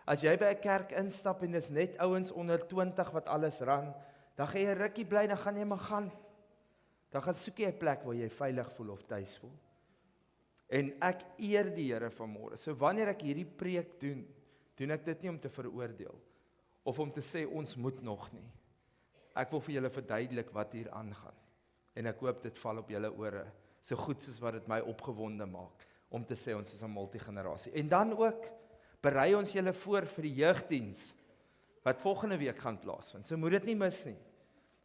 As jy by 'n kerk instap en dis net ouens onder 20 wat alles ran, dan gaan jy rukkie bly, dan gaan jy maar gaan. Dan gaan soek jy 'n plek waar jy veilig voel of tuis voel. En ek eer die Here vanmôre. So wanneer ek hierdie preek doen, doen ek dit nie om te veroordeel of om te sê ons moet nog nie. Ek wil vir julle verduidelik wat hier aangaan. En ek hoop dit val op julle ore, so goed soos wat dit my opgewonde maak, om te sê ons is 'n multigenerasie. En dan ook, berei ons julle voor vir die jeugdiens, wat volgende week gaan plaasvind. So moet dit nie mis nie,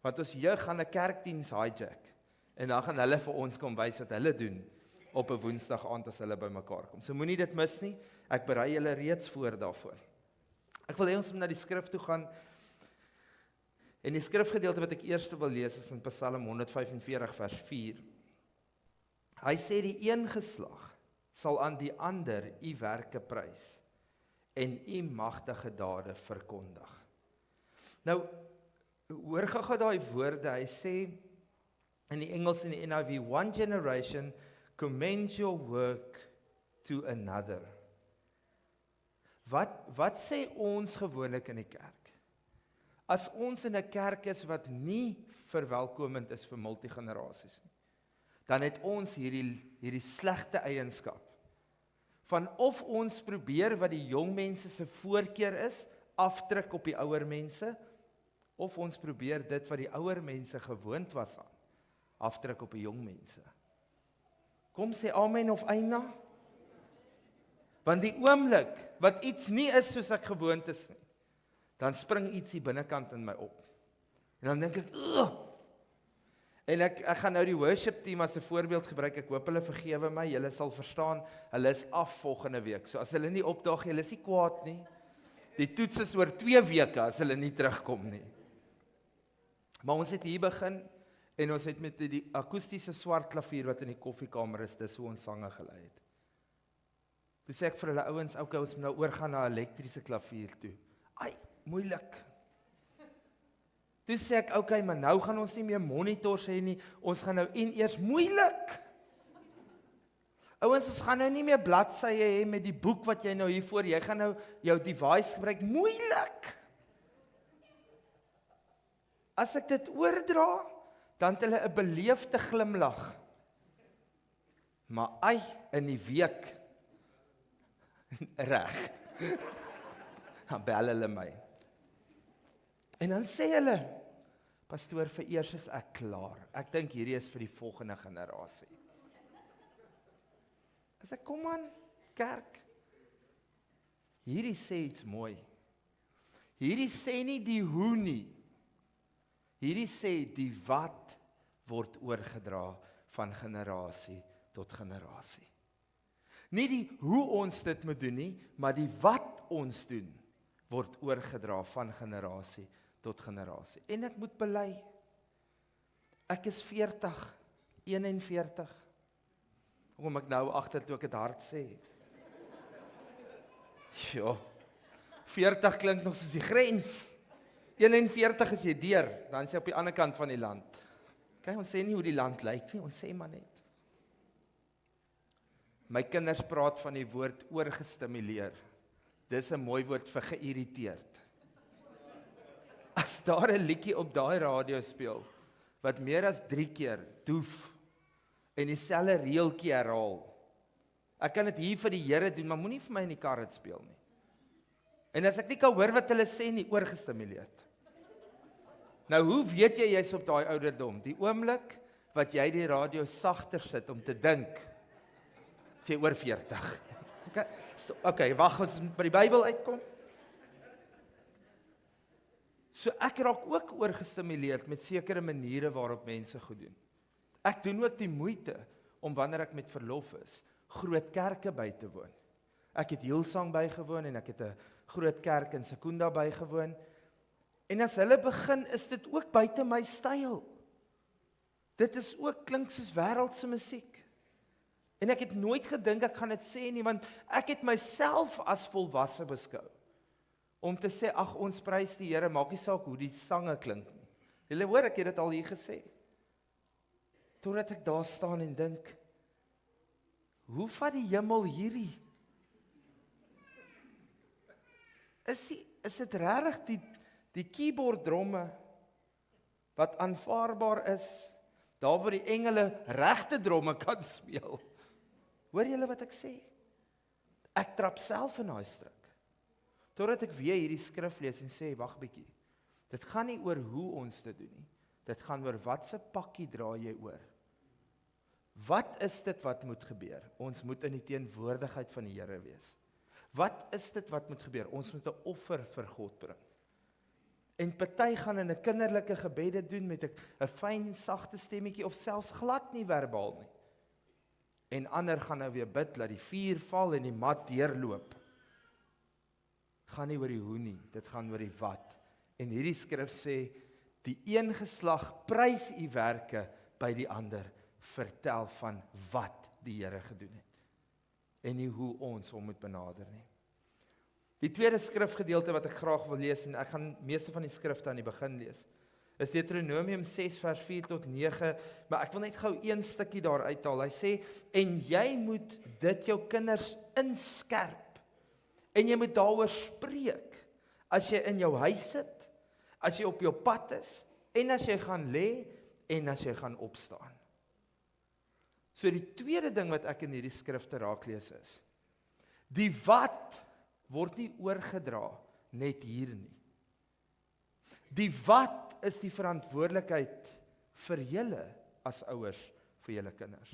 want ons jeug gaan 'n kerkdiens hijack, en dan gaan hulle vir ons kom wys wat hulle doen, op 'n woensdag aand as hulle bymekaar kom. So moenie dit mis nie, ek berei julle reeds voor daarvoor. Ek wil hê ons moet na die skrif toe gaan, en die skrifgedeelte wat ek eers wil lees is in Psalm 145 vers 4. Hy sê die een geslag sal aan die ander u werke prys en u magtige dade verkondig. Nou, hoor gou daai woorde, hy sê in die Engels en die NIV, one generation commends your work to another. Wat sê ons gewoonlik in die kerk? As ons in 'n kerk is wat nie verwelkomend is vir multigenerasies nie, dan het ons hierdie slegte eienskap van of ons probeer wat die jong mense se voorkeur is, afdruk op die ouer mense, of ons probeer dit wat die ouer mense gewoond was aan, afdruk op die jong mense. Kom sê amen of eina. Want die oomblik wat iets nie is soos ek gewoond is nie, dan spring iets hier binnekant in my op. En dan dink ek, ugh! En ek gaan nou die worship team as 'n voorbeeld gebruik, ek hoop hulle vergewe my, julle sal verstaan, hulle is af volgende week, so as hulle nie opdaag, hulle is nie kwaad nie, die toets is oor 2 weke as hulle nie terugkom nie. Maar ons het hier begin, en ons het met die akoestiese swart klavier wat in die koffiekamer is, dis hoe ons sange gelei het. Toe sê ek vir hulle ouens, okay, ons moet nou oorgaan na elektriese klavier toe. Ai, moeilik. Toe sê ek, okay, maar nou gaan ons nie meer monitors hê nie, ons gaan nou eers moeilik. Ouens, ons gaan nou nie meer bladsye hê met die boek wat jy nou hier voor, jy gaan nou jou device gebruik, moeilik. As ek dit oordra, dan het hulle 'n beleefde glimlag. Maar ai, in die week, reg, dan bel hulle my. En dan sê hulle, pastoor, vereers is ek klaar. Ek dink hierdie is vir die volgende generasie. As ek kom aan, kerk, hierdie sê iets mooi. Hierdie sê nie die hoe nie. Hierdie sê die wat word oorgedra van generasie tot generasie. Nie die hoe ons dit moet doen nie, maar die wat ons doen, word oorgedra van generasie tot generasie. En ek moet bely, ek is 41, kom ek nou agter toe ek dit hard sê. Ja, 40 klink nog soos die grens. 41 is jy deur, dan is jy op die ander kant van die land. Kyk, ons sê nie hoe die land lyk nie, ons sê maar net. My kinders praat van die woord oorgestimuleer. Dis 'n mooi woord vir geïrriteerd. As daar 'n liedjie op daai radio speel, wat meer as 3 keer doef, en dieselfde reeltjie herhaal, ek kan dit hier vir die Here doen, maar moenie vir my in die kar dit speel nie. En as ek nie kan hoor wat hulle sê nie, oorgestimuleerd. Nou, hoe weet jy jy's op daai ouderdom? Die oomblik wat jy die radio sagter sit om te dink, sê oor 40. Okay, wag, ons moet by die Bybel uitkom. So ek raak ook oorgestimuleerd met sekere maniere waarop mense goed doen. Ek doen ook die moeite om wanneer ek met verlof is, groot kerke by te woon. Ek het Hillsong bygewoon en ek het 'n groot kerk in Secunda bygewoon. En as hulle begin, is dit ook buite my styl. Dit is ook klink soos wêreldse musiek. En ek het nooit gedink ek gaan dit sê nie, want ek het myself as volwasse beskou. Om te sê, ag, ons prys die Here, maak nie saak hoe die sange klink nie. Julle hoor, ek het dit al hier gesê. Totdat ek daar staan en dink, hoe vat die hemel hierdie? is dit regtig die keyboard dromme wat aanvaarbaar is, daar waar die engele regte dromme kan speel? Hoor julle wat ek sê? Ek trap self in daai struik. Totdat ek weer hierdie skrif lees en sê, wag bietjie. Dit gaan nie oor hoe ons dit doen nie. Dit gaan oor watse pakkie dra jy oor. Wat is dit wat moet gebeur? Ons moet in die teenwoordigheid van die Here wees. Wat is dit wat moet gebeur? Ons moet 'n offer vir God bring. En party gaan in 'n kinderlike gebede doen met 'n fyn, sagte stemmetjie of selfs glad nie verbaal nie. En ander gaan nou weer bid dat die vuur val en die mat deurloop. Gaan nie oor die hoe nie, dit gaan oor die wat. En hierdie skrif sê, die een geslag prys u werke, by die ander vertel van wat die Here gedoen het. En nie hoe ons hom moet benader nie. Die tweede skrifgedeelte wat ek graag wil lees, en ek gaan meeste van die skrifte aan die begin lees, is Deuteronomium 6 vers 4 tot 9, maar ek wil net gou een stukkie daar uithaal. Hy sê, en jy moet dit jou kinders inskerp, en jy moet daaroor spreek, as jy in jou huis sit, as jy op jou pad is, en as jy gaan lê, en as jy gaan opstaan. So die tweede ding wat ek in hierdie skrifte raak lees is, die wat word nie oorgedra net hier nie. Die wat is die verantwoordelikheid vir julle as ouers vir julle kinders.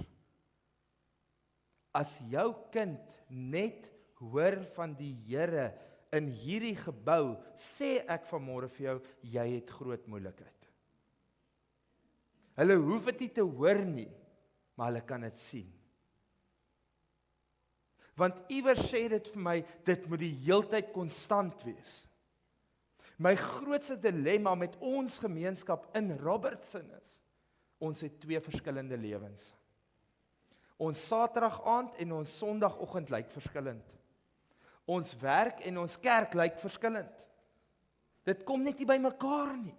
As jou kind net hoor van die Here in hierdie gebou, sê ek vanmôre vir jou, jy het groot moeilikheid. Hulle hoef dit nie te hoor nie, maar hulle kan dit sien. Want iewers sê dit vir my, dit moet die heeltyd konstant wees. My grootste dilemma met ons gemeenskap in Robertson is, ons het twee verskillende lewens. Ons Saterdag aand en ons Sondagoggend lyk verskillend. Ons werk en ons kerk lyk verskillend. Dit kom net nie by mekaar nie.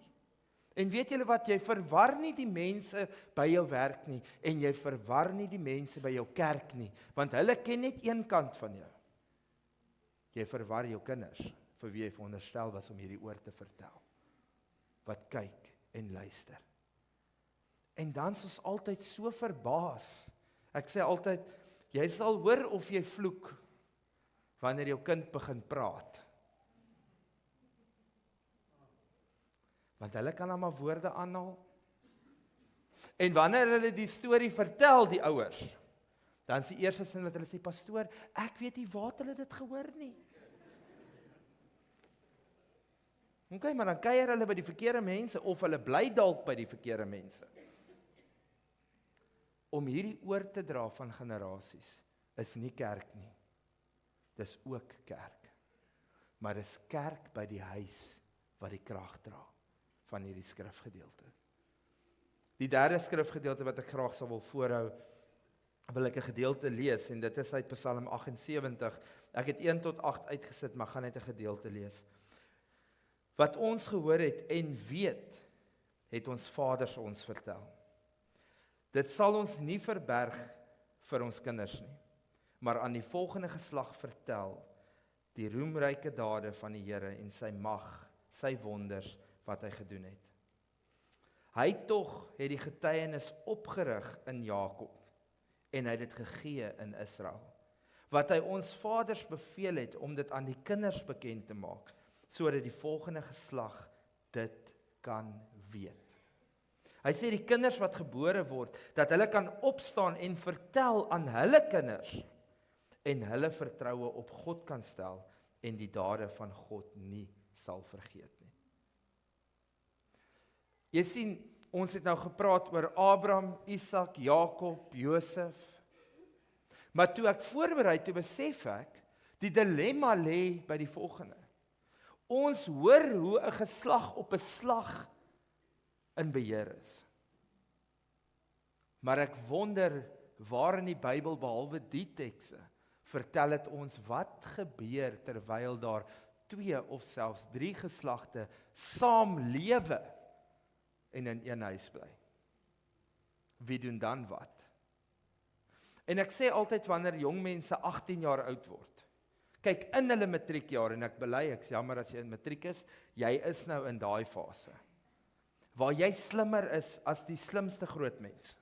En weet julle wat, jy verwar nie die mense by jou werk nie, en jy verwar nie die mense by jou kerk nie, want hulle ken net een kant van jou. Jy verwar jou kinders, vir wie jy veronderstel was om hierdie oor te vertel, wat kyk en luister. En dan is ons altyd so verbaas. Ek sê altyd, jy sal hoor of jy vloek, wanneer jou kind begin praat. Want hulle kan dan maar woorde aanhaal. En wanneer hulle die storie vertel, die ouers, dan is die eerste sin wat hulle sê, pastoor, ek weet nie waar hulle dit gehoor nie. Okay, maar dan kuier hulle by die verkeerde mense, of hulle bly dalk by die verkeerde mense. Om hierdie oor te dra van generasies, is nie kerk nie. Dis ook kerk. Maar dis kerk by die huis, wat die krag dra van hierdie skrifgedeelte. Die derde skrifgedeelte wat ek graag sal wil voorhou, wil ek 'n gedeelte lees, en dit is uit Psalm 78. Ek het 1 tot 8 uitgesit, maar gaan net 'n gedeelte lees. Wat ons gehoor het en weet, het ons vaders ons vertel. Dit sal ons nie verberg vir ons kinders nie, maar aan die volgende geslag vertel, die roemryke dade van die Here en sy mag, sy wonders, wat hy gedoen het. Hy tog het die getuienis opgerig in Jakob, en hy het dit gegee in Israel, wat hy ons vaders beveel het, om dit aan die kinders bekend te maak, sodat die volgende geslag dit kan weet. Hy sê die kinders wat gebore word, dat hulle kan opstaan en vertel aan hulle kinders, en hulle vertroue op God kan stel, en die dade van God nie sal vergeet nie. Jy sien, ons het nou gepraat oor Abraham, Isak, Jakob, Josef. Maar toe ek voorberei, toe besef ek, die dilemma lê by die volgende. Ons hoor hoe 'n geslag op 'n slag in beheer is. Maar ek wonder, waar in die Bybel, behalwe die tekste, vertel dit ons wat gebeur terwyl daar 2 of selfs 3 geslagte saamlewe en in een huis bly. Wie doen dan wat? En ek sê altyd wanneer jong mense 18 jaar oud word, Kyk, in hulle matriekjaar, en ek bely, ek's jammer as jy in matriek is, jy is nou in daai fase, waar jy slimmer is as die slimste grootmens.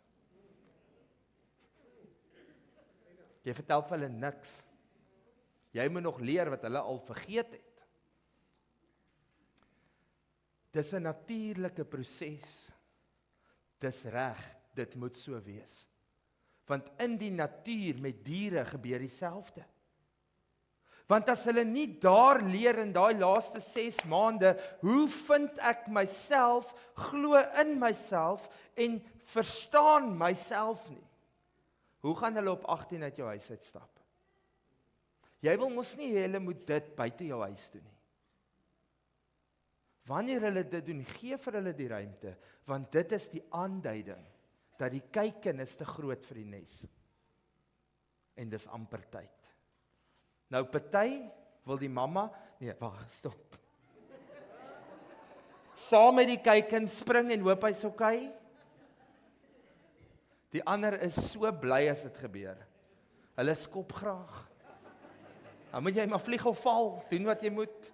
Jy vertel vir hulle niks. Jy moet nog leer wat hulle al vergeet het. Dis 'n natuurlike proses. Dis reg, dit moet so wees. Want in die natuur met diere gebeur dieselfde. Want as hulle nie daar leer in daai laaste 6 maande, hoe vind ek myself, glo in myself en verstaan myself nie? Hoe gaan hulle op 18 uit jou huis uitstap? Jy wil mos nie hulle moet dit buite jou huis doen nie. Wanneer hulle dit doen, gee vir hulle die ruimte, want dit is die aanduiding dat die kykin is te groot vir die nes. En dis amper tyd. Nou party wil die mamma, nee, wag, stop. Saam met die kykin spring en hoop hy's okay. Die ander is so bly as dit gebeur. Hulle skop graag. Dan moet jy maar vlieg of val, doen wat jy moet.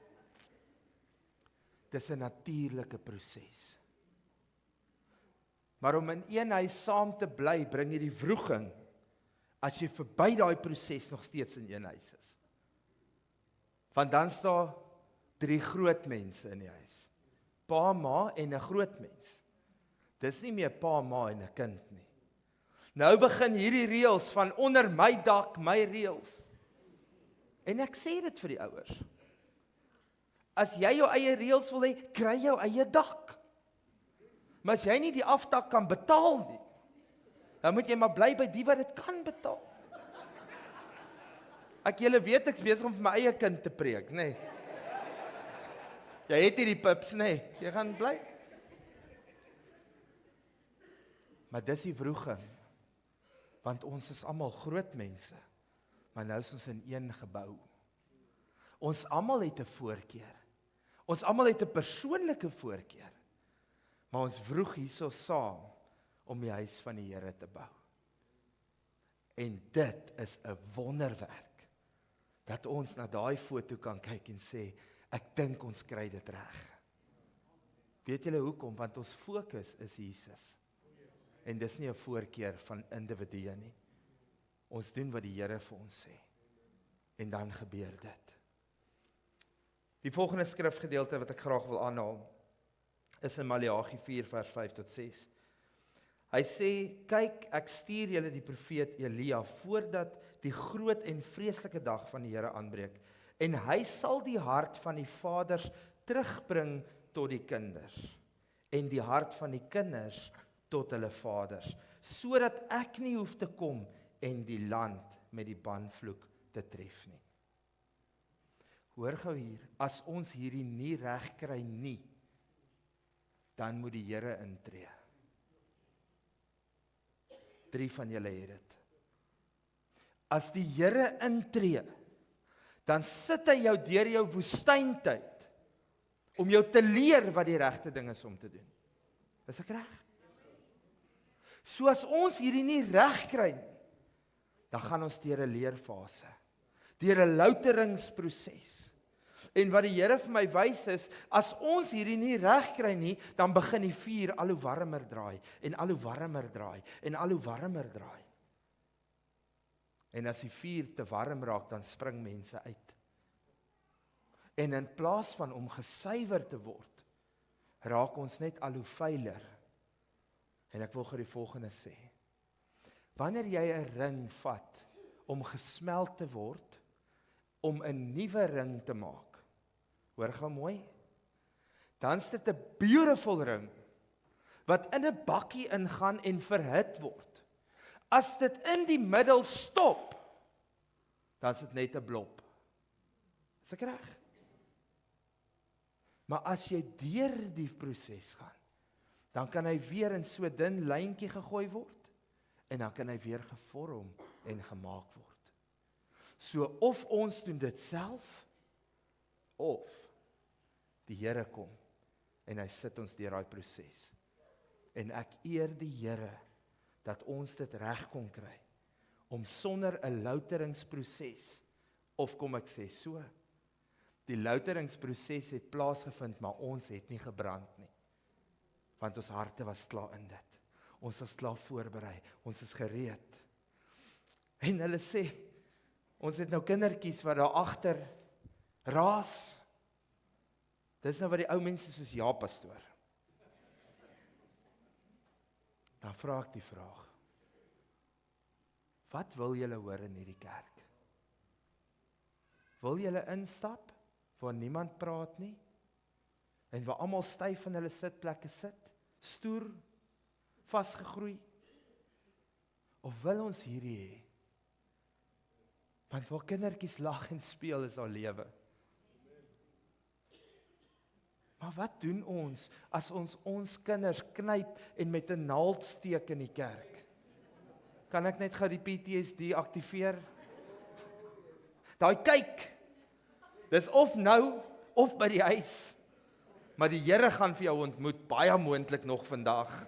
Dis 'n natuurlike proses. Maar om in een huis saam te bly, bring jy die wroging, as jy verby daai proses nog steeds in een huis is. Want dan staan 3 groot mense in die huis. Pa, ma en 'n groot mens. Dis nie meer pa, ma en 'n kind nie. Nou begin hierdie reëls van onder my dak, my reëls. En ek sê dit vir die ouers. As jy jou eie reëls wil hê, kry jou eie dak. Maar as jy nie die afdak kan betaal nie, dan moet jy maar bly by die wat dit kan betaal. Julle weet ek's besig om vir my eie kind te preek, nê? Jy het hierdie pips, nê? Jy gaan bly. Maar dis die wroging. Want ons is almal groot mense, maar nou is ons in een gebou. Ons almal het 'n voorkeur. Ons almal het 'n persoonlike voorkeur. Maar ons wroeg hierso saam om die huis van die Here te bou. En dit is 'n wonderwerk, dat ons na daai foto kan kyk en sê, ek dink ons kry dit reg. Weet julle hoekom? Want ons fokus is Jesus. En dis nie 'n voorkeur van individue nie. Ons doen wat die Here vir ons sê. En dan gebeur dit. Die volgende skrifgedeelte wat ek graag wil aanhaal, is in Maleagi 4 vers 5 tot 6. Hy sê, kyk, ek stuur julle die profeet Elia, voordat die groot en vreeslike dag van die Here aanbreek. En hy sal die hart van die vaders terugbring tot die kinders, en die hart van die kinders tot hulle vaders, sodat ek nie hoef te kom en die land met die banvloek te tref nie. Hoor gou hier, as ons hierdie nie reg kry nie, dan moet die Here intree. 3 van julle het dit. As die Here intree, dan sit hy jou deur jou woestyntyd, om jou te leer wat die regte ding is om te doen. Is ek reg? So as ons hierdie nie reg kry nie, dan gaan ons deur 'n leerfase, deur 'n louteringsproses. En wat die Here vir my wys is, as ons hierdie nie reg kry nie, dan begin die vuur al hoe warmer draai, en al hoe warmer draai, en al hoe warmer draai. En as die vuur te warm raak, dan spring mense uit. En in plaas van om gesuiwer te word, raak ons net al hoe vuiler. En ek wil gou die volgende sê. Wanneer jy 'n ring vat om gesmelt te word, om 'n nuwe ring te maak, hoor gou mooi, dan is dit 'n beautiful ring, wat in 'n bakkie ingaan en verhit word. As dit in die middel stop, dan is dit net 'n blob. Is ek reg? Maar as jy deur die proses gaan, dan kan hy weer in so 'n dun lyntjie gegooi word, en dan kan hy weer gevorm en gemaak word. So of ons doen dit self, of die Here kom, en hy sit ons deur daai proses. En ek eer die Here, dat ons dit reg kon kry, om sonder 'n louteringsproses, Of kom ek sê so? Die louteringsproses het plaasgevind, maar ons het nie gebrand nie. Want ons harte was klaar in dit. Ons was klaar voorberei, ons is gereed. En hulle sê, ons het nou kindertjies wat daar agter raas. Dis nou wat die ou mense soos ja, pastoor. Dan vra ek die vraag, wat wil julle hoor in hierdie kerk? Wil julle instap, waar niemand praat nie, en waar almal styf in hulle sitplekke sit, stoer, vasgegroei, of wil ons hierdie hê? Want waar kindertjies lag en speel is daar lewe. Maar wat doen ons as ons kinders knyp en met 'n naald steek in die kerk? Kan ek net gou die PTSD aktiveer? Daai kyk, dis of nou, of by die huis. Maar die Here gaan vir jou ontmoet, baie moontlik nog vandag.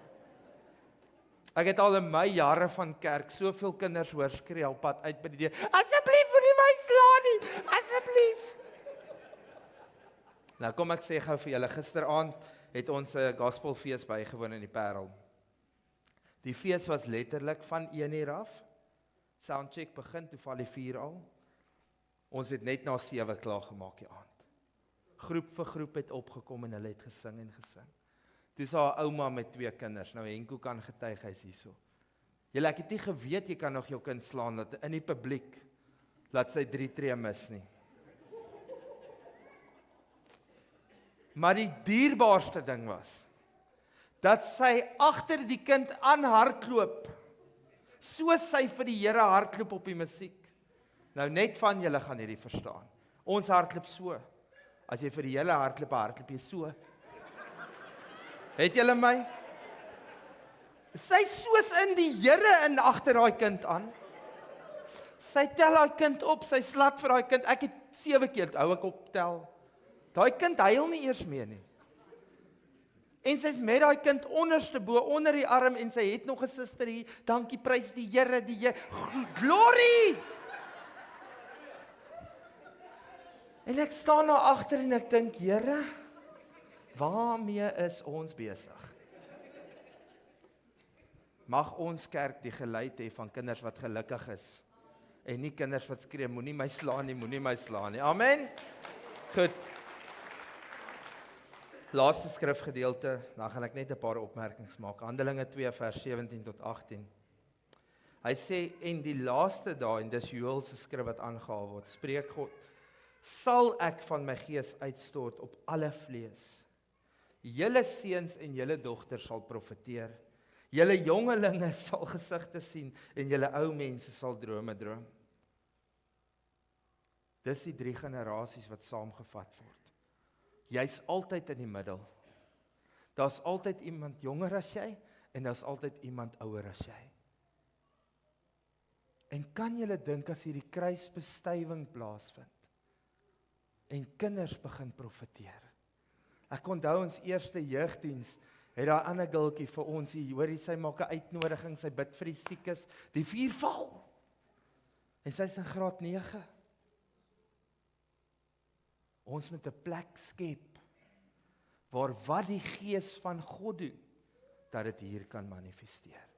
Ek het al in my jare van kerk soveel kinders hoor skree op pad uit by die deur. Asseblief moenie my slaan nie, asseblief. Nou kom ek sê gou vir julle, gisteraand het ons 'n gospelfees bygewoon in die Parel. Die fees was letterlik van 1:00 af. Soundcheck begin, toe val die 4 al. Ons het net na 7 klaar gemaak die aand. Groep vir groep het opgekom en hulle het gesing en gesing. Toe is daar 'n ouma met 2 kinders. Nou Henko kan getuig, hy's hierso. Julle, ek het nie geweet jy kan nog jou kind slaan dat in die publiek laat sy 3 tree mis nie. Maar die dierbaarste ding was dat sy agter die kind aan hardloop, soos sy vir die Here hardloop op die musiek. Nou net van julle gaan hierdie verstaan. Ons hardloop so. As jy vir die hele hardloop jy so. Het julle my? Sy soos in die Here in agter daai kind aan. Sy tel daai kind op, sy slat vir daai kind. Ek het 7 keer hou ek optel. Daai kind huil nie eers meer nie. En sy's met daai kind onderste bo, onder die arm, en sy het nog 'n suster hier. Dankie, prys die Here, glory! En ek staan daar agter en ek dink, Here, waarmee is ons besig? Mag ons kerk die geluid hê van kinders wat gelukkig is, en nie kinders wat skree, moenie my slaan nie. Amen? Goed. Laaste skrifgedeelte, dan gaan ek net 'n paar opmerkings maak. Handelinge 2 vers 17 tot 18. Hy sê, en die laaste dae, en dis Joël se skrif wat aangehaal word, spreek God, sal ek van my gees uitstort op alle vlees. Julle seuns en julle dogters sal profeteer. Julle jongelinge sal gesigte sien en julle ou mense sal drome droom. Dis die 3 generasies wat saamgevat word. Jy's altyd in die middel. Daar's altyd iemand jonger as jy en daar's altyd iemand ouer as jy. En kan julle dink as hierdie kruisbestuiwing plaasvind en kinders begin profeteer? Ek onthou ons eerste jeugdiens het daai ander gultjie vir ons hier, hoorie, sy maak 'n uitnodiging, sy bid vir die siekes, die 4 val. En sy's in graad 9. Ons moet 'n plek skep waar wat die Gees van God doen, dat dit hier kan manifesteer.